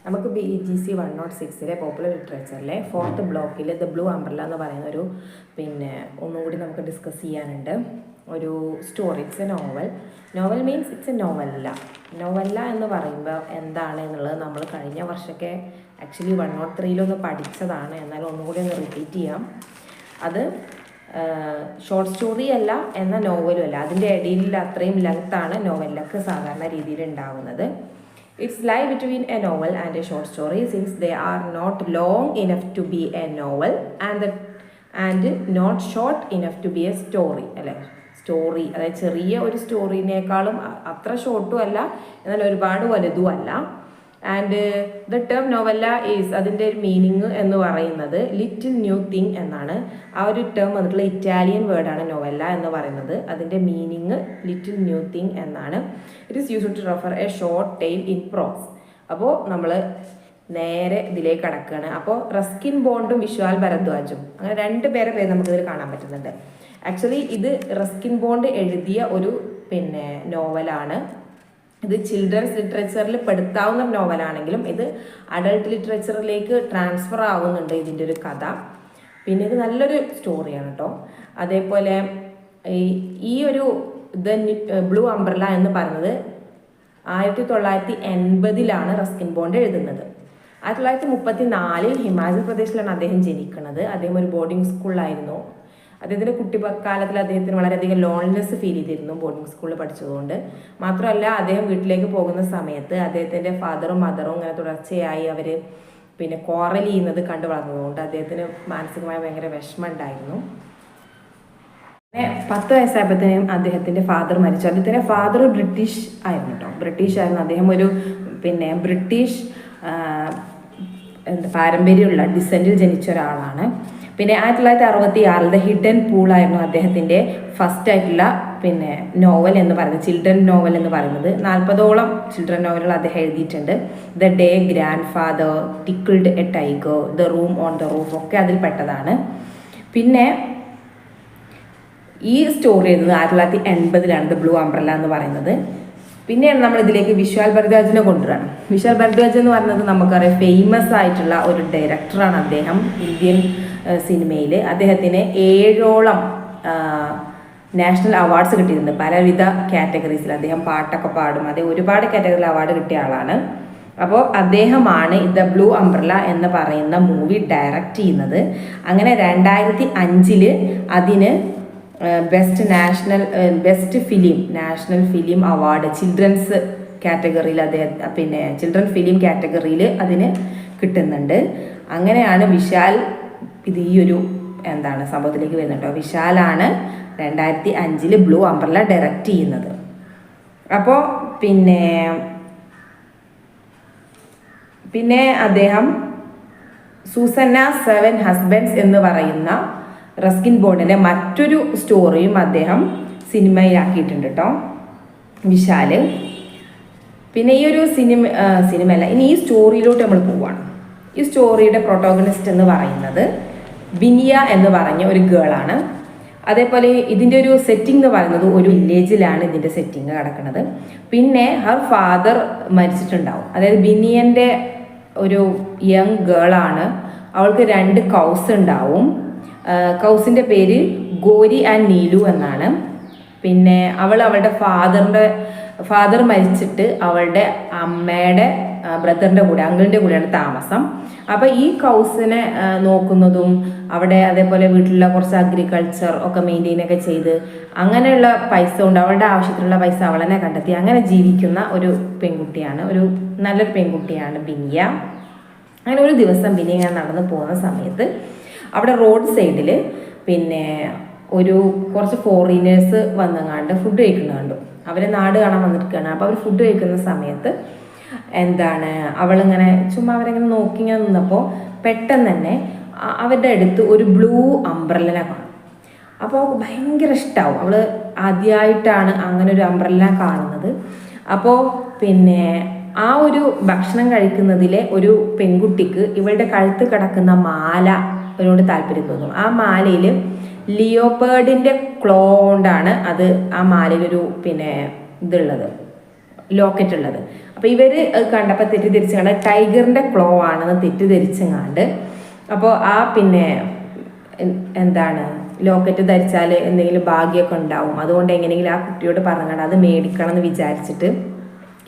നമുക്ക് BGC 106 popular ലിറ്ററേച്ചറിലെ 4th ബ്ലോക്കിൽ the blue umbrella എന്ന് പറയുന്ന ഒരു ഒന്നുകൂടി നമുക്ക് ഡിസ്കസ് ചെയ്യാനുണ്ട്. ഒരു story, it's A novel means it's A novella എന്ന് പറയുമ്പോൾ എന്താണ് എന്നുള്ളത് നമ്മൾ കഴിഞ്ഞ വർഷമൊക്കെ ആക്ച്വലി 103 പഠിച്ചതാണ്. എന്നാലും ഒന്നുകൂടി ഒന്ന് റിപ്പീറ്റ് ചെയ്യാം. അത് ഷോർട്ട് സ്റ്റോറി അല്ല, എന്ന നോവലും അല്ല, അതിൻ്റെ ഇടയിൽ അത്രയും ലെങ്ത്താണ് നോവലിലൊക്കെ സാധാരണ രീതിയിൽ ഉണ്ടാവുന്നത്. It's lie between a novel and a short story, since they are not long enough to be a novel and not short enough to be a story. അല്ലേ, സ്റ്റോറി അതായത് ചെറിയ ഒരു സ്റ്റോറിനേക്കാളും അത്ര ഷോർട്ടും അല്ല, എന്നാൽ ഒരുപാട് വലുതും അല്ല. And the term novella is, അതിൻ്റെ ഒരു മീനിങ് എന്ന് പറയുന്നത് ലിറ്റിൽ ന്യൂ തിങ് എന്നാണ്. ആ ഒരു ടേം വന്നിട്ടുള്ള ഇറ്റാലിയൻ വേർഡാണ് നോവല്ല എന്ന് പറയുന്നത്. അതിൻ്റെ മീനിങ് ലിറ്റിൽ ന്യൂ തിങ് എന്നാണ്. It is used to refer a short tale in prose. അപ്പോൾ നമ്മൾ നേരെ ഇതിലേക്ക് കടക്കുകയാണ്. അപ്പോൾ റസ്കിൻ ബോണ്ടും വിശ്വാൽ ഭരദ്വാജും, അങ്ങനെ രണ്ട് പേരെ നമുക്കിതിൽ കാണാൻ പറ്റുന്നുണ്ട്. ആക്ച്വലി ഇത് റസ്കിൻ ബോണ്ട് എഴുതിയ ഒരു നോവലാണ്. ഇത് ചിൽഡ്രൻസ് ലിറ്ററേച്ചറിൽ പെടുത്താവുന്ന നോവലാണെങ്കിലും ഇത് അഡൾട്ട് ലിറ്ററേച്ചറിലേക്ക് ട്രാൻസ്ഫർ ആവുന്നുണ്ട് ഇതിൻ്റെ ഒരു കഥ. പിന്നെ ഇത് നല്ലൊരു സ്റ്റോറിയാണ് കേട്ടോ. അതേപോലെ ഈ ഒരു ദ ബ്ലൂ അംബ്രല്ല എന്ന് പറയുന്നത് 1980 റസ്കിൻ ബോണ്ട് എഴുതുന്നത്. 1934 ഹിമാചൽ പ്രദേശിലാണ് അദ്ദേഹം ജനിക്കുന്നത്. അദ്ദേഹം ഒരു ബോർഡിംഗ് സ്കൂളിലായിരുന്നു. അദ്ദേഹത്തിൻ്റെ കുട്ടിക്കാലത്തിൽ അദ്ദേഹത്തിന് വളരെയധികം ലോൺലിനെസ് ഫീൽ ചെയ്തിരുന്നു ബോർഡിംഗ് സ്കൂളിൽ പഠിച്ചതുകൊണ്ട്. മാത്രമല്ല, അദ്ദേഹം വീട്ടിലേക്ക് പോകുന്ന സമയത്ത് അദ്ദേഹത്തിൻ്റെ ഫാദറും മദറും ഇങ്ങനെ തുടർച്ചയായി അവർ ക്വാറൽ ചെയ്യുന്നത് കണ്ടു വളർന്നതുകൊണ്ട് അദ്ദേഹത്തിന് മാനസികമായി ഭയങ്കര വിഷമം ഉണ്ടായിരുന്നു. 10 വയസ്സായപ്പോഴത്തേനും അദ്ദേഹത്തിൻ്റെ ഫാദർ മരിച്ചു. അദ്ദേഹത്തിൻ്റെ ഫാദർ ബ്രിട്ടീഷ് ആയിരുന്നു കേട്ടോ, ബ്രിട്ടീഷ് ആയിരുന്നു. അദ്ദേഹം ഒരു ബ്രിട്ടീഷ് പാരമ്പര്യമുള്ള ഡിസെൻറ്റിൽ ജനിച്ച ഒരാളാണ്. പിന്നെ 1966 ദ ഹിഡൻ പൂളായിരുന്നു അദ്ദേഹത്തിൻ്റെ ഫസ്റ്റ് ആയിട്ടുള്ള നോവൽ എന്ന് പറയുന്നത്, ചിൽഡ്രൻ നോവൽ എന്ന് പറയുന്നത്. 40ഓളം ചിൽഡ്രൻ നോവലുകൾ അദ്ദേഹം എഴുതിയിട്ടുണ്ട്. The day grandfather, tickled a tiger, the room on the roof ഒക്കെ അതിൽപ്പെട്ടതാണ്. പിന്നെ ഈ സ്റ്റോറി എഴുതുന്നത് 1980 ദ ബ്ലൂ അംബ്രല്ല എന്ന് പറയുന്നത്. പിന്നെയാണ് നമ്മൾ ഇതിലേക്ക് വിശ്വാൽ ഭരദ്വാജിനെ കൊണ്ടുവരണം. വിശ്വാൽ ഭരദ്വാജ് എന്ന് പറയുന്നത് നമുക്കറിയാം ഫേമസ് ആയിട്ടുള്ള ഒരു ഡയറക്ടറാണ് അദ്ദേഹം. ഇന്ത്യൻ സിനിമയിൽ അദ്ദേഹത്തിന് 7ഓളം നാഷണൽ അവാർഡ്സ് കിട്ടിയിട്ടുണ്ട്. പലവിധ കാറ്റഗറീസിൽ അദ്ദേഹം പാട്ടൊക്കെ പാടും. അദ്ദേഹം ഒരുപാട് കാറ്റഗറിയിൽ അവാർഡ് കിട്ടിയ ആളാണ്. അപ്പോൾ അദ്ദേഹമാണ് ദ ബ്ലൂ അംബ്രല്ല എന്ന് പറയുന്ന മൂവി ഡയറക്റ്റ് ചെയ്യുന്നത്. അങ്ങനെ 2005 അതിന് നാഷണൽ ഫിലിം അവാർഡ് ചിൽഡ്രൻസ് കാറ്റഗറിയിൽ ചിൽഡ്രൻ ഫിലിം കാറ്റഗറിയിൽ അതിന് കിട്ടുന്നുണ്ട്. അങ്ങനെയാണ് വിശാൽ ഈ ഒരു സംഭവത്തിലേക്ക് വരുന്നുണ്ടോ. വിശാലാണ് 2005 ബ്ലൂ അംബ്രല്ല ഡയറക്റ്റ് ചെയ്യുന്നത്. അപ്പോൾ പിന്നെ അദ്ദേഹം സൂസന്ന 7 ഹസ്ബൻഡ്സ് എന്ന് പറയുന്ന റസ്കിൻ ബോണ്ടിൻ്റെ മറ്റൊരു സ്റ്റോറിയും അദ്ദേഹം സിനിമയിലാക്കിയിട്ടുണ്ട് കേട്ടോ വിശാല്. പിന്നെ ഈ ഒരു സിനിമയല്ല, ഇനി ഈ സ്റ്റോറിയിലോട്ട് നമ്മൾ പോവുകയാണ്. ഈ സ്റ്റോറിയുടെ പ്രൊട്ടോഗണിസ്റ്റ് എന്ന് പറയുന്നത് ബിനിയ എന്ന് പറഞ്ഞ ഒരു ഗേളാണ്. അതേപോലെ ഇതിൻ്റെ ഒരു സെറ്റിംഗ് എന്ന് പറയുന്നത് ഒരു വില്ലേജിലാണ് ഇതിൻ്റെ സെറ്റിംഗ് കിടക്കുന്നത്. പിന്നെ ഹർ ഫാദർ മരിച്ചിട്ടുണ്ടാവും. അതായത് ബിനിയൻ്റെ ഒരു യങ് ഗേളാണ്. അവൾക്ക് 2 കൗസ് ഉണ്ടാവും. കൗസിൻ്റെ പേര് ഗോരി ആൻഡ് നീലു എന്നാണ്. പിന്നെ അവളുടെ ഫാദർ മരിച്ചിട്ട് അവളുടെ അമ്മയുടെ ബ്രദറിൻ്റെ കൂടെ, അങ്കിളിൻ്റെ കൂടെയാണ് താമസം. അപ്പോൾ ഈ കൗസിനെ നോക്കുന്നതും അവിടെ അതേപോലെ വീട്ടിലുള്ള കുറച്ച് അഗ്രികൾച്ചർ ഒക്കെ മെയിൻറ്റെയിനൊക്കെ ചെയ്ത് അങ്ങനെയുള്ള പൈസ കൊണ്ട് അവളുടെ ആവശ്യത്തിനുള്ള പൈസ അവളെന്നെ കണ്ടെത്തി അങ്ങനെ ജീവിക്കുന്ന ഒരു പെൺകുട്ടിയാണ്, ഒരു നല്ലൊരു പെൺകുട്ടിയാണ് ബിനിയ. അങ്ങനെ ഒരു ദിവസം ബിനിയ ഇങ്ങനെ നടന്നു പോകുന്ന സമയത്ത് അവിടെ റോഡ് സൈഡിൽ ഒരു കുറച്ച് ഫോറിനേഴ്സ് വന്നങ്ങാണ്ട് ഫുഡ് കഴിക്കുന്ന കണ്ടു. അവരെ നാട് കാണാൻ വന്നിരിക്കുകയാണ്. അപ്പോൾ അവർ ഫുഡ് കഴിക്കുന്ന സമയത്ത് അവളിങ്ങനെ ചുമ്മാ അവരെങ്ങനെ നോക്കി ഇങ്ങനെ നിന്നപ്പോൾ പെട്ടെന്ന് തന്നെ അവരുടെ അടുത്ത് ഒരു ബ്ലൂ അംബ്രല്ലനെ കാണും. അപ്പോൾ അവൾക്ക് ഭയങ്കര ഇഷ്ടമാവും. അവൾ ആദ്യമായിട്ടാണ് അങ്ങനെ ഒരു അംബ്രല്ല കാണുന്നത്. അപ്പോൾ ആ ഒരു ഭക്ഷണം കഴിക്കുന്നതിലെ ഒരു പെൺകുട്ടിക്ക് ഇവളുടെ കഴുത്ത് കിടക്കുന്ന മാല അവരോട് താല്പര്യം തോന്നും. ആ മാലയിൽ ലിയോപേർഡിൻ്റെ ക്ലോ കൊണ്ടാണ് അത്, ആ മാലയിലൊരു ഇതുള്ളത്, ലോക്കറ്റ് ഉള്ളത്. അപ്പോൾ ഇവർ കണ്ടപ്പോൾ തെറ്റിദ്ധരിച്ചങ്ങാണ്ട് ടൈഗറിൻ്റെ ക്ലോ ആണെന്ന് തെറ്റിദ്ധരിച്ചങ്ങാണ്ട് അപ്പോൾ ആ പിന്നെ എന്താണ് ലോക്കറ്റ് ധരിച്ചാൽ എന്തെങ്കിലും ഭാഗ്യമൊക്കെ ഉണ്ടാവും, അതുകൊണ്ട് എങ്ങനെയെങ്കിലും ആ കുട്ടിയോട് പറഞ്ഞങ്ങാണ്ട് അത് മേടിക്കണം എന്ന് വിചാരിച്ചിട്ട്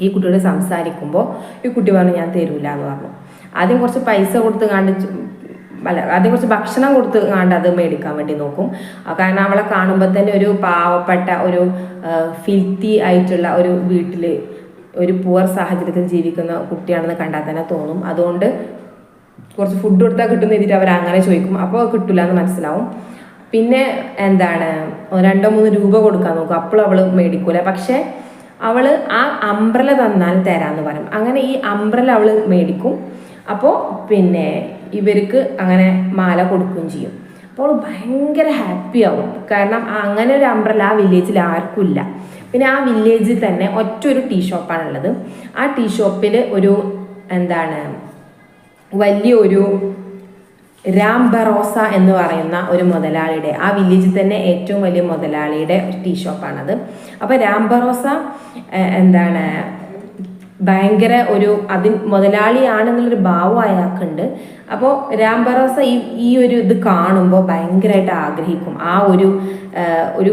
ഈ കുട്ടിയോട് സംസാരിക്കുമ്പോൾ ഈ കുട്ടി പറഞ്ഞു ഞാൻ തരൂല എന്ന് പറഞ്ഞു. ആദ്യം കുറച്ച് പൈസ കൊടുത്ത് ആദ്യം കുറച്ച് ഭക്ഷണം കൊടുത്ത് അത് മേടിക്കാൻ വേണ്ടി നോക്കും. കാരണം അവളെ കാണുമ്പോൾ തന്നെ ഒരു പാവപ്പെട്ട ഒരു ഫിൽത്തി ആയിട്ടുള്ള ഒരു വീട്ടിൽ ഒരു പുവർ സാഹചര്യത്തിൽ ജീവിക്കുന്ന കുട്ടിയാണെന്ന് കണ്ടാൽ തന്നെ തോന്നും. അതുകൊണ്ട് കുറച്ച് ഫുഡ് കൊടുത്താൽ കിട്ടുന്ന രീതിയിൽ അവർ അങ്ങനെ ചോദിക്കും. അപ്പോൾ കിട്ടില്ല എന്ന് മനസ്സിലാവും. പിന്നെ എന്താണ് 2-3 രൂപ കൊടുക്കാൻ നോക്കും, അപ്പോൾ അവൾ മേടിക്കൂല. പക്ഷെ അവൾ ആ അംബ്രല തന്നാൽ തരാമെന്ന് പറയും. അങ്ങനെ ഈ അംബ്രല അവൾ മേടിക്കും. അപ്പോൾ പിന്നെ ഇവർക്ക് അങ്ങനെ മാല കൊടുക്കുകയും ചെയ്യും. അപ്പോൾ ഭയങ്കര ഹാപ്പി ആവും. കാരണം അങ്ങനെ ഒരു അംബ്രല ആ വില്ലേജിൽ ആർക്കും ഇല്ല. പിന്നെ ആ വില്ലേജിൽ തന്നെ ഒറ്റൊരു ടീ ഷോപ്പാണുള്ളത്. ആ ടീ ഷോപ്പിൽ ഒരു എന്താണ് വലിയൊരു രാം ബറോസ എന്ന് പറയുന്ന ഒരു മുതലാളിയുടെ, ആ വില്ലേജിൽ തന്നെ ഏറ്റവും വലിയ മുതലാളിയുടെ ടീ ഷോപ്പാണത്. അപ്പോൾ രാം ബറോസ എന്താണ് ഭയങ്കര ഒരു മുതലാളിയാണെന്നുള്ളൊരു ഭാവം അയാൾക്കുണ്ട്. അപ്പോൾ രാം ബറോസ ഈ ഒരു ഇത് കാണുമ്പോൾ ഭയങ്കരമായിട്ട് ആഗ്രഹിക്കും. ആ ഒരു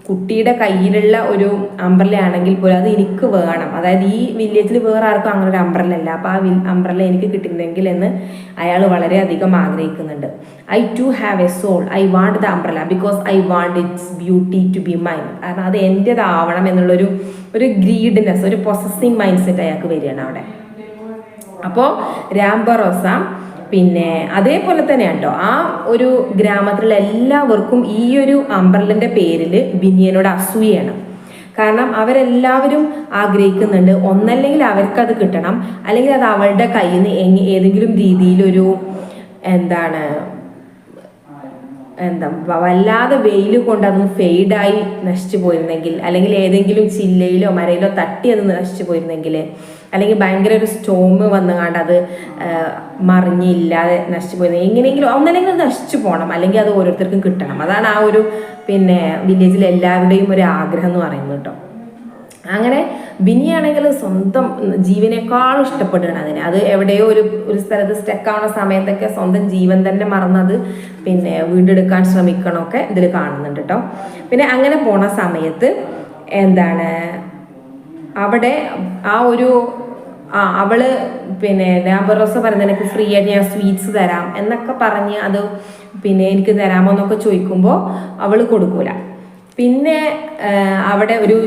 കുട്ടിയുടെ കയ്യിലുള്ള ഒരു അംബ്രല ആണെങ്കിൽ പോലും അത് എനിക്ക് വേണം, അതായത് ഈ വില്ലേജിൽ വേറെ ആർക്കും അങ്ങനെ ഒരു അംബ്രല അല്ല, അപ്പോൾ ആ അംബ്രല എനിക്ക് കിട്ടുന്നെങ്കിൽ എന്ന് അയാൾ വളരെയധികം ആഗ്രഹിക്കുന്നുണ്ട്. I too have a soul, I want the umbrella because I want its beauty to be mine. കാരണം അത് എൻ്റെതാവണം എന്നുള്ളൊരു ഗ്രീഡിനെസ്, ഒരു പൊസസിങ് മൈൻഡ് സെറ്റ് അയാൾക്ക് വരികയാണ് അവിടെ. അപ്പോൾ രാം ബറോസ പിന്നെ അതേപോലെ തന്നെയാണ് കേട്ടോ, ആ ഒരു ഗ്രാമത്തിലുള്ള എല്ലാവർക്കും ഈ ഒരു അംബ്രലൻ്റെ പേരിൽ ബിനിയനോട് അസൂയാണ്. കാരണം അവരെല്ലാവരും ആഗ്രഹിക്കുന്നുണ്ട്, ഒന്നല്ലെങ്കിൽ അവർക്കത് കിട്ടണം, അല്ലെങ്കിൽ അത് അവളുടെ കയ്യിൽ നിന്ന് ഏതെങ്കിലും രീതിയിലൊരു വല്ലാതെ വെയിൽ കൊണ്ട് അതൊന്ന് ഫെയ്ഡായി നശിച്ചു പോയിരുന്നെങ്കിൽ, അല്ലെങ്കിൽ ഏതെങ്കിലും ചില്ലയിലോ മരയിലോ തട്ടി അത് നശിച്ചു പോയിരുന്നെങ്കിൽ, അല്ലെങ്കിൽ ഭയങ്കര ഒരു സ്റ്റോം വന്നുകൊണ്ട് അത് മറിഞ്ഞില്ലാതെ നശിച്ചു പോയിരുന്നെങ്കിൽ, എങ്ങനെയെങ്കിലും ഒന്നല്ലെങ്കിൽ അത് നശിച്ചു പോകണം, അല്ലെങ്കിൽ അത് ഓരോരുത്തർക്കും കിട്ടണം. അതാണ് ആ ഒരു പിന്നെ വില്ലേജിലെ എല്ലാവരുടെയും ഒരു ആഗ്രഹം എന്ന് പറയുന്നത് കേട്ടോ. അങ്ങനെ ബിനിയാണെങ്കിൽ സ്വന്തം ജീവനേക്കാളും ഇഷ്ടപ്പെടുകയാണ് അതിനെ. അത് എവിടെയോ ഒരു സ്ഥലത്ത് സ്റ്റക്കാവുന്ന സമയത്തൊക്കെ സ്വന്തം ജീവൻ തന്നെ മറന്നത് പിന്നെ വീണ്ടെടുക്കാൻ ശ്രമിക്കണമൊക്കെ ഇതിൽ കാണുന്നുണ്ട് കേട്ടോ. പിന്നെ അങ്ങനെ പോണ സമയത്ത് എന്താണ് അവിടെ അവള് പിന്നെ രാം ബറോസ പറയുന്നത് എനിക്ക് ഫ്രീ ആയിട്ട് ഞാൻ സ്വീറ്റ്സ് തരാം എന്നൊക്കെ പറഞ്ഞ് അത് പിന്നെ എനിക്ക് തരാമോ എന്നൊക്കെ ചോദിക്കുമ്പോൾ അവൾ കൊടുക്കൂല. പിന്നെ അവിടെ ഒരു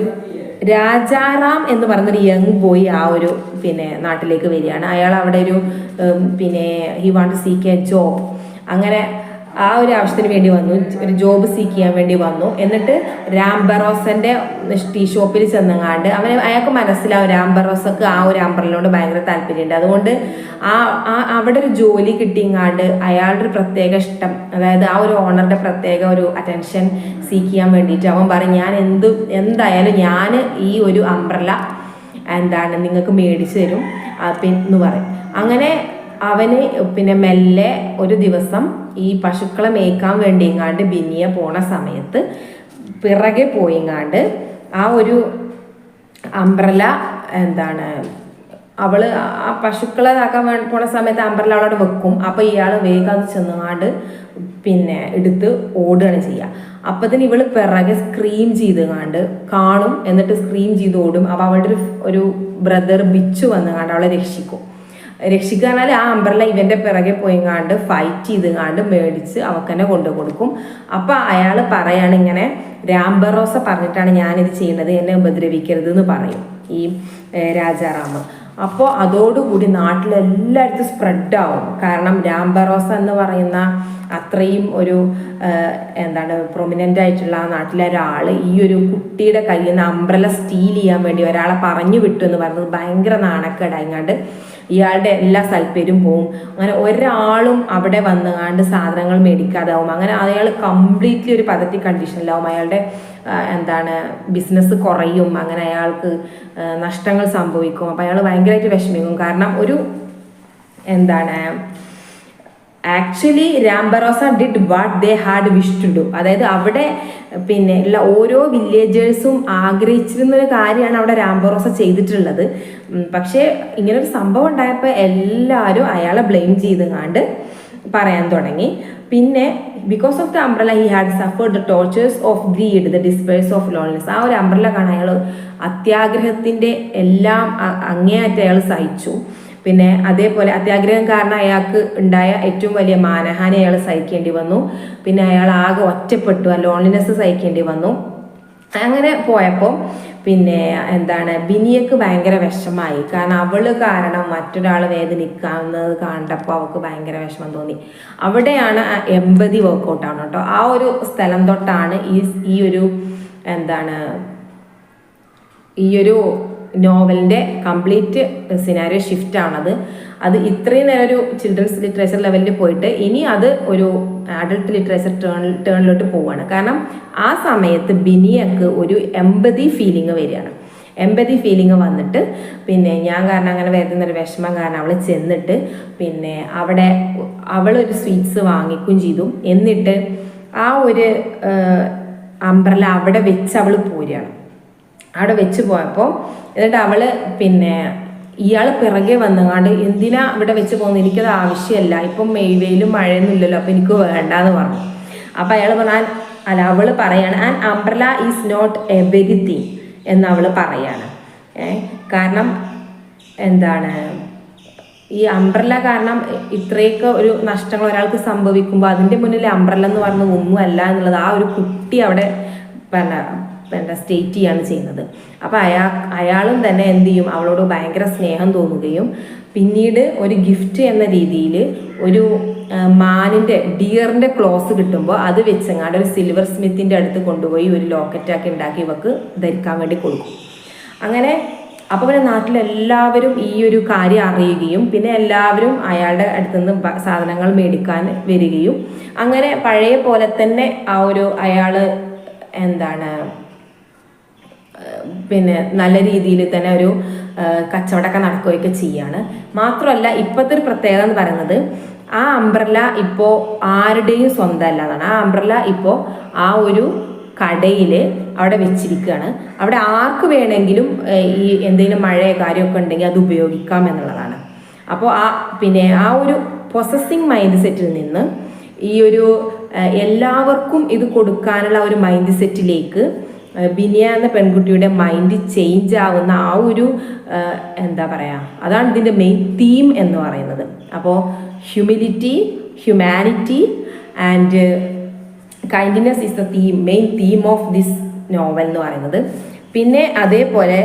രാജാറാം എന്ന് പറയുന്നൊരു യങ് ബോയ് ആ ഒരു പിന്നെ നാട്ടിലേക്ക് വരികയാണ്. അയാൾ അവിടെ പിന്നെ he want to seek a job, അങ്ങനെ ആ ഒരു ആവശ്യത്തിന് വേണ്ടി വന്നു, ഒരു ജോബ് സീക്ക് ചെയ്യാൻ വേണ്ടി വന്നു. എന്നിട്ട് രാം ബറോസന്റെ ടീ ഷോപ്പിൽ ചെന്നങ്ങാണ്ട് അയാൾക്ക് മനസ്സിലാവും രാം ബറോസക്ക് ആ ഒരു അംബ്രലയോട് ഭയങ്കര താല്പര്യമുണ്ട്. അതുകൊണ്ട് അവിടെ ഒരു ജോലി കിട്ടിയങ്ങാണ്ട് അയാളുടെ ഒരു പ്രത്യേക ഇഷ്ടം, അതായത് ആ ഒരു ഓണറുടെ പ്രത്യേക ഒരു അറ്റൻഷൻ സീക്ക് ചെയ്യാൻ വേണ്ടിയിട്ട് അവൻ പറയും ഞാൻ എന്തായാലും ഞാൻ ഈ ഒരു അംബ്രല നിങ്ങൾക്ക് മേടിച്ചു തരും എന്ന് പറയും. അങ്ങനെ അവന് പിന്നെ മെല്ലെ ഒരു ദിവസം ഈ പശുക്കളെ മേയ്ക്കാൻ വേണ്ടിങ്ങാണ്ട് ബിനിയ പോണ സമയത്ത് പിറകെ പോയിങ്ങാണ്ട് ആ ഒരു അംബ്രല അവള് ആ പശുക്കളെ ഇതാക്കാൻ പോണ സമയത്ത് അംബ്രല അവളോട് വെക്കും. അപ്പോൾ ഇയാൾ വേഗം ചെന്നുങ്ങാണ്ട് പിന്നെ എടുത്ത് ഓടുകയാണ് ചെയ്യുക. അപ്പത്തിന് ഇവള് പിറകെ സ്ക്രീം ചെയ്തുങ്ങാണ്ട് കാണും, എന്നിട്ട് സ്ക്രീം ചെയ്ത് ഓടും. അപ്പോൾ അവളുടെ ഒരു ബ്രദർ ബിച്ചു വന്നുങ്ങാണ്ട് അവളെ രക്ഷിക്കാനാൽ ആ അംബ്രല ഇവന്റെ പിറകെ പോയിങ്ങാണ്ട് ഫൈറ്റ് ചെയ്തുങ്ങാണ്ട് മേടിച്ച് അവൾക്ക് തന്നെ കൊണ്ടു കൊടുക്കും. അപ്പൊ അയാൾ പറയാണ് ഇങ്ങനെ രാം ബറോസ പറഞ്ഞിട്ടാണ് ഞാനിത് ചെയ്യുന്നത്, എന്നെ ഉപദ്രവിക്കരുത് എന്ന് പറയും ഈ രാജാറാം. അപ്പോൾ അതോടുകൂടി നാട്ടിലെല്ലായിടത്തും സ്പ്രെഡാവും. കാരണം രാം ബറോസ എന്ന് പറയുന്ന അത്രയും ഒരു പ്രൊമിനൻ്റ് ആയിട്ടുള്ള ആ നാട്ടിലെ ഒരാൾ ഈ ഒരു കുട്ടിയുടെ കയ്യിൽ നിന്ന് അംബ്രല സ്റ്റീൽ ചെയ്യാൻ വേണ്ടി ഒരാളെ പറഞ്ഞു വിട്ടു എന്ന് പറയുന്നത് ഭയങ്കര നാണക്കേടായിങ്ങാണ്ട് ഇയാളുടെ എല്ലാ സ്ഥലപ്പേരും പോവും. അങ്ങനെ ഒരാളും അവിടെ വന്നുകാണ്ട് സാധനങ്ങൾ മേടിക്കാതാവും. അങ്ങനെ അയാൾ കംപ്ലീറ്റ്ലി ഒരു പതറ്റി കണ്ടീഷനിലാവും. അയാളുടെ ബിസിനസ് കുറയും, അങ്ങനെ അയാൾക്ക് നഷ്ടങ്ങൾ സംഭവിക്കും. അപ്പം അയാൾ ഭയങ്കരമായിട്ട് വിഷമിക്കും. കാരണം ഒരു actually Rambharosa did what they had wish to do. അതായത് അവിടെ പിന്നെ ഉള്ള ഓരോ വില്ലേജേഴ്സും ആഗ്രഹിച്ചിരുന്ന ഒരു കാര്യമാണ് അവിടെ രാംബറോസ ചെയ്തിട്ടുള്ളത്. പക്ഷേ ഇങ്ങനൊരു സംഭവം ഉണ്ടായപ്പോൾ എല്ലാവരും അയാളെ ബ്ലെയിം ചെയ്തുകൊണ്ട് പറയാൻ തുടങ്ങി. പിന്നെ because of the umbrella he had suffered the tortures of greed, the disperse of loneliness. ആ ഒരു അംബ്രല കാണാൻ അയാൾ അത്യാഗ്രഹത്തിൻ്റെ എല്ലാം അങ്ങേയറ്റം അയാൾ സഹിച്ചു. പിന്നെ അതേപോലെ അത്യാഗ്രഹം കാരണം അയാൾക്ക് ഉണ്ടായ ഏറ്റവും വലിയ മാനഹാനി അയാൾ സഹിക്കേണ്ടി വന്നു. പിന്നെ അയാൾ ആകെ ഒറ്റപ്പെട്ടു, ആ ലോൺലിനെസ് സഹിക്കേണ്ടി വന്നു. അങ്ങനെ പോയപ്പോൾ പിന്നെ എന്താണ് ബിനിയക്ക് ഭയങ്കര വിഷമായി. കാരണം അവള് കാരണം മറ്റൊരാൾ വേദനിക്കാവുന്നത് കണ്ടപ്പോൾ അവൾക്ക് ഭയങ്കര വിഷമം തോന്നി. അവിടെയാണ് എമ്പതി വർക്കൗട്ടാണ് കേട്ടോ. ആ ഒരു സ്ഥലം തൊട്ടാണ് ഈ ഒരു എന്താണ് ഈ ഒരു നോവലിൻ്റെ കംപ്ലീറ്റ് സിനാരിയോ ഷിഫ്റ്റ് ആണത്. അത് ഇത്രയും നേരം ഒരു ചിൽഡ്രൻസ് ലിറ്ററേച്ചർ ലെവലിൽ പോയിട്ട് ഇനി അത് ഒരു അഡൾട്ട് ലിറ്ററേച്ചർ ടേണിലോട്ട് പോവുകയാണ്. കാരണം ആ സമയത്ത് ബിനിയക്ക് ഒരു എമ്പതി ഫീലിംഗ് വരികയാണ്. എമ്പതി ഫീലിംഗ് വന്നിട്ട് പിന്നെ ഞാൻ കാരണം അങ്ങനെ വരുന്നൊരു വിഷമം കാരണം അവൾ ചെന്നിട്ട് പിന്നെ അവിടെ അവളൊരു സ്വീറ്റ്സ് വാങ്ങിക്കുകയും ചെയ്തു. എന്നിട്ട് ആ ഒരു അംബ്രല അവിടെ വെച്ച് അവൾ പോരുകയാണ്. അവിടെ വെച്ച് പോയപ്പോൾ എന്നിട്ട് അവള് പിന്നെ ഇയാൾ പിറകെ വന്നുകൊണ്ട് എന്തിനാ ഇവിടെ വെച്ച് പോകുന്നത്, എനിക്കത് ആവശ്യമല്ല, ഇപ്പം വെയിലും മഴയൊന്നും ഇല്ലല്ലോ, അപ്പം എനിക്ക് വേണ്ടാന്ന് പറഞ്ഞു. അപ്പം അയാൾ പറഞ്ഞാൽ അവൾ പറയാണ് and umbrella is not everything എന്ന് അവൾ പറയാണ്. കാരണം എന്താണ് ഈ അംബ്രല കാരണം ഇത്രയൊക്കെ ഒരു നഷ്ടങ്ങൾ ഒരാൾക്ക് സംഭവിക്കുമ്പോൾ അതിൻ്റെ മുന്നിൽ അംബ്രല എന്ന് പറഞ്ഞ ഒന്നും അല്ല എന്നുള്ളത് ആ ഒരു കുട്ടി അവിടെ സ്റ്റേറ്റ് ചെയ്യാണ് ചെയ്യുന്നത്. അപ്പോൾ അയാളും തന്നെ എന്ത് ചെയ്യും, അവളോട് ഭയങ്കര സ്നേഹം തോന്നുകയും പിന്നീട് ഒരു ഗിഫ്റ്റ് എന്ന രീതിയിൽ ഒരു ഡിയറിൻ്റെ ക്ലോസ് കിട്ടുമ്പോൾ അത് വെച്ചങ്ങാണ്ട് ഒരു സിൽവർ സ്മിത്തിൻ്റെ അടുത്ത് കൊണ്ടുപോയി ഒരു ലോക്കറ്റാക്കി ഉണ്ടാക്കി ഇവക്ക് ധരിക്കാൻ വേണ്ടി കൊടുക്കും. അങ്ങനെ അപ്പോൾ പിന്നെ നാട്ടിലെല്ലാവരും ഈ ഒരു കാര്യം അറിയുകയും പിന്നെ എല്ലാവരും അയാളുടെ അടുത്തുനിന്ന് സാധനങ്ങൾ മേടിക്കാൻ വരികയും അങ്ങനെ പഴയ പോലെ തന്നെ ആ ഒരു അയാൾ എന്താണ് പിന്നെ നല്ല രീതിയിൽ തന്നെ ഒരു കച്ചവടമൊക്കെ നടക്കുകയൊക്കെ ചെയ്യാണ്. മാത്രമല്ല ഇപ്പോഴത്തെ ഒരു പ്രത്യേകത എന്ന് പറയുന്നത് ആ അംബ്രല ഇപ്പോൾ ആരുടെയും സ്വന്തമല്ല എന്നാണ്. ആ അംബ്രല ഇപ്പോൾ ആ ഒരു കടയിൽ അവിടെ വെച്ചിരിക്കുകയാണ്. അവിടെ ആർക്ക് വേണമെങ്കിലും ഈ എന്തെങ്കിലും മഴയോ കാര്യമൊക്കെ ഉണ്ടെങ്കിൽ അത് ഉപയോഗിക്കാം എന്നുള്ളതാണ്. അപ്പോൾ ആ ഒരു പൊസസിങ് മൈൻഡ് സെറ്റിൽ നിന്ന് ഈ ഒരു എല്ലാവർക്കും ഇത് കൊടുക്കാനുള്ള ഒരു മൈൻഡ് സെറ്റിലേക്ക് ബിനിയ എന്ന പെൺകുട്ടിയുടെ മൈൻഡ് ചേഞ്ച് ആവുന്ന ആ ഒരു എന്താ പറയുക, അതാണ് ഇതിൻ്റെ മെയിൻ തീം എന്ന് പറയുന്നത്. അപ്പോൾ humanity and kindness is the main theme of this novel എന്ന് പറയുന്നത്. പിന്നെ അതേപോലെ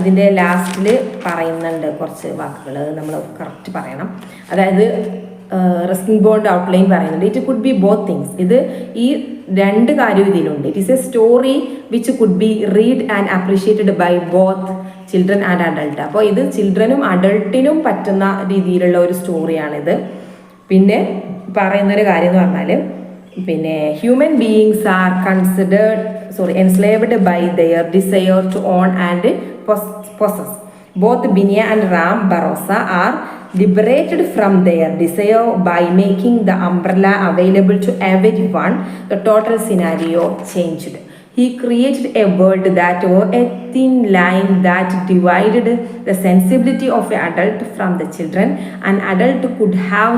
ഇതിൻ്റെ ലാസ്റ്റിൽ പറയുന്നുണ്ട് കുറച്ച് വാക്കുകൾ നമ്മൾ കറക്റ്റ് പറയണം. അതായത് റസ്കിംഗ് ബോണ്ട് ഔട്ട്ലൈൻ പറയുന്നുണ്ട്. It could be both things. ഇത് ഈ രണ്ട് കാര്യം ഇതിലുണ്ട്. It is a story which could be read and appreciated by both children and adult. അപ്പോൾ ഇത് ചിൽഡ്രനും അഡൾട്ടിനും പറ്റുന്ന രീതിയിലുള്ള ഒരു സ്റ്റോറിയാണിത്. പിന്നെ പറയുന്നൊരു കാര്യം എന്ന് പറഞ്ഞാൽ പിന്നെ human beings are enslaved by their desire to own and possess. Both Binia and Rambarosa are liberated from their desire by making the umbrella available to everyone. The total scenario changed. He created a world that was a thin line that divided the sensibility of an adult from the children. An adult could have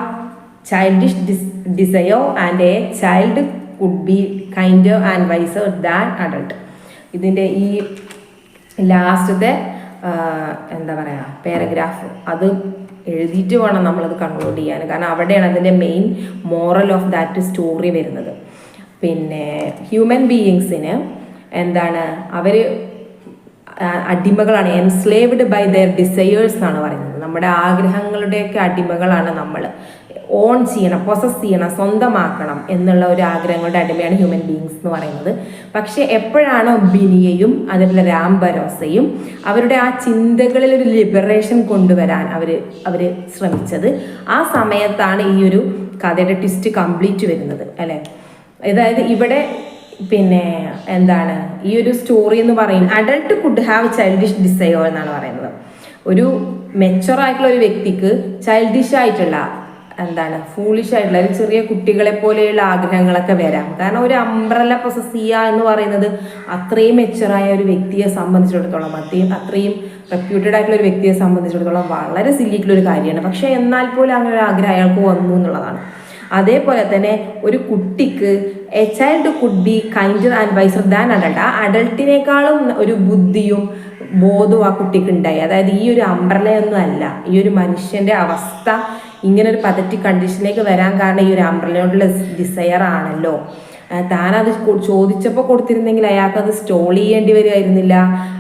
childish desire and a child could be kinder and wiser than adult. ഇതിൻ്റെ ഈ ലാസ്റ്റത്തെ എന്താ പറയുക paragraph അത് എഴുതിയിട്ട് വേണം നമ്മളത് conclude ചെയ്യാൻ. കാരണം അവിടെയാണ് അതിൻ്റെ main moral of that story വരുന്നത്. പിന്നെ ഹ്യൂമൻ ബീയിങ്സിന് എന്താണ് അവർ അടിമകളാണ്, എൻസ്ലേവ്ഡ് ബൈ ദെയർ ഡിസയേഴ്സ് എന്നാണ് പറയുന്നത്. നമ്മുടെ ആഗ്രഹങ്ങളുടെയൊക്കെ അടിമകളാണ് നമ്മൾ. ഓൺ ചെയ്യണം, പൊസസ് ചെയ്യണം, സ്വന്തമാക്കണം എന്നുള്ള ഒരു ആഗ്രഹങ്ങളുടെ അടിമയാണ് ഹ്യൂമൻ ബീയിങ്സ് എന്ന് പറയുന്നത്. പക്ഷെ എപ്പോഴാണോ ബിനിയയും അതേപോലെ രാംബരോസയും അവരുടെ ആ ചിന്തകളിൽ ഒരു ലിബറേഷൻ കൊണ്ടുവരാൻ അവർ ശ്രമിച്ചത്, ആ സമയത്താണ് ഈ ഒരു കഥയുടെ ട്വിസ്റ്റ് കംപ്ലീറ്റ് വരുന്നത് അല്ലേ. അതായത് ഇവിടെ പിന്നെ എന്താണ് ഈ ഒരു സ്റ്റോറി എന്ന് പറയുന്നത് adult could have childish desire എന്നാണ് പറയുന്നത്. ഒരു മെച്ചുവർ ആയിട്ടുള്ള ഒരു വ്യക്തിക്ക് ചൈൽഡിഷ് ആയിട്ടുള്ള എന്താണ് ഫൂളിഷ് ആയിട്ടുള്ള ഒരു ചെറിയ കുട്ടികളെ പോലെയുള്ള ആഗ്രഹങ്ങളൊക്കെ വരാം. കാരണം ഒരു അംബ്രല്ല പ്രൊസസ് ചെയ്യുക എന്ന് പറയുന്നത് അത്രയും മെച്ചറായ ഒരു വ്യക്തിയെ സംബന്ധിച്ചിടത്തോളം, അത്രയും റെപ്യൂട്ടഡ് ആയിട്ടുള്ള ഒരു വ്യക്തിയെ സംബന്ധിച്ചിടത്തോളം വളരെ സില്ലിയിട്ടുള്ള ഒരു കാര്യമാണ്. പക്ഷെ എന്നാൽ പോലും അങ്ങനെ ഒരു ആഗ്രഹം അയാൾക്ക് വന്നു എന്നുള്ളതാണ്. അതേപോലെ തന്നെ ഒരു കുട്ടിക്ക് a child could be kinder and wiser than adult. ആ അഡൾട്ടിനേക്കാളും ഒരു ബുദ്ധിയും ബോധവും ആ കുട്ടിക്ക് ഉണ്ടായി. അതായത് ഈ ഒരു അംബ്രലയൊന്നും അല്ല, ഈ ഒരു മനുഷ്യന്റെ അവസ്ഥ ഇങ്ങനെ ഒരു പതറ്റിക് കണ്ടീഷനിലേക്ക് വരാൻ കാരണം ഈ ഒരു അംബ്രലയോടുള്ള ഡിസയർ ആണല്ലോ. താനത് ചോദിച്ചപ്പോൾ കൊടുത്തിരുന്നെങ്കിൽ അയാൾക്ക് അത് സ്റ്റോൾ ചെയ്യേണ്ടി വരുമായിരുന്നില്ല.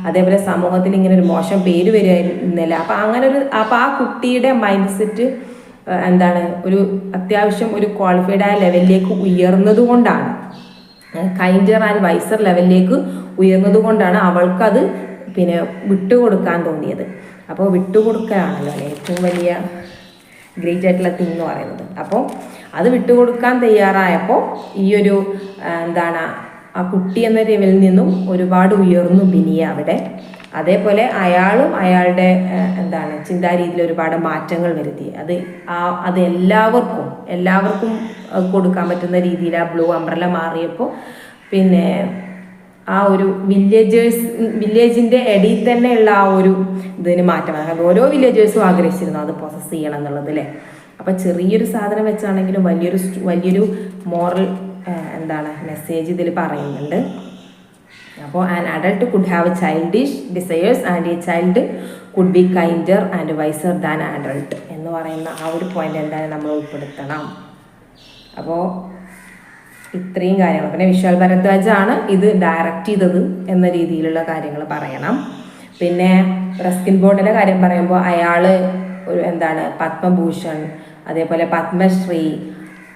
അതേപോലെ സമൂഹത്തിൽ ഇങ്ങനെ ഒരു മോശം പേര് വരുമായിരുന്നില്ല. അപ്പം ആ കുട്ടിയുടെ മൈൻഡ് സെറ്റ് എന്താണ് ഒരു അത്യാവശ്യം ഒരു ക്വാളിഫൈഡ് ആയ ലെവലിലേക്ക് ഉയർന്നത് കൊണ്ടാണ്, കൈൻഡർ ആൻഡ് വൈസർ ലെവലിലേക്ക് ഉയർന്നത് കൊണ്ടാണ് അവൾക്കത് പിന്നെ വിട്ടുകൊടുക്കാൻ തോന്നിയത്. അപ്പോൾ വിട്ടുകൊടുക്കലാണല്ലോ ഏറ്റവും വലിയ ഗ്രേറ്റ് ആയിട്ടുള്ള തിങ് എന്ന് പറയുന്നത്. അപ്പോൾ അത് വിട്ടുകൊടുക്കാൻ തയ്യാറായപ്പോൾ ഈ ഒരു എന്താണ് ആ കുട്ടി എന്ന ലെവലിൽ നിന്നും ഒരുപാട് ഉയർന്നു ബിനിയ അവിടെ. അതേപോലെ അയാളും അയാളുടെ എന്താണ് ചിന്താരീതിയിൽ ഒരുപാട് മാറ്റങ്ങൾ വരുത്തി. അത് എല്ലാവർക്കും കൊടുക്കാൻ പറ്റുന്ന രീതിയിൽ ആ ബ്ലൂ അംബ്രല മാറിയപ്പോൾ പിന്നെ ആ ഒരു വില്ലേജിൻ്റെ ഇടയിൽ തന്നെയുള്ള ആ ഒരു ഇതിന് മാറ്റം വന്നത്. ഓരോ വില്ലേജേഴ്സും ആഗ്രഹിച്ചിരുന്നു അത് പ്രോസസ്സ് ചെയ്യണം എന്നുള്ളത് അല്ലേ. അപ്പം ചെറിയൊരു സാധനം വെച്ചാണെങ്കിലും വലിയൊരു മോറൽ മെസ്സേജ് ഇതിൽ പറയുന്നുണ്ട്. അപ്പോൾ an adult could have childish desires and a child could be kinder and wiser than adult എന്ന് പറയുന്ന ആ ഒരു പോയിന്റ് എന്തായാലും നമ്മൾ ഉൾപ്പെടുത്തണം. അപ്പോൾ ഇത്രയും കാര്യങ്ങൾ. പിന്നെ വിശാൽ ഭരദ്വാജാണ് ഇത് ഡയറക്റ്റ് ചെയ്തത് എന്ന രീതിയിലുള്ള കാര്യങ്ങൾ പറയണം. പിന്നെ റസ്കിൻ ബോണ്ടിൻ്റെ കാര്യം പറയുമ്പോൾ അയാൾ ഒരു പത്മഭൂഷൺ, അതേപോലെ പത്മശ്രീ,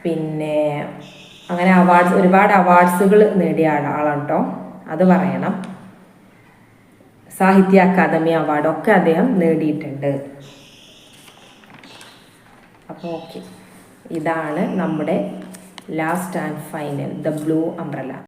പിന്നെ അങ്ങനെ ഒരുപാട് അവാർഡ്സുകൾ നേടിയ ആളാണ് കേട്ടോ. അത് പറയണം. സാഹിത്യ അക്കാദമി അവാർഡൊക്കെ അദ്ദേഹം നേടിയിട്ടുണ്ട്. അപ്പോൾ ഓക്കെ, ഇതാണ് നമ്മുടെ last and final the blue umbrella.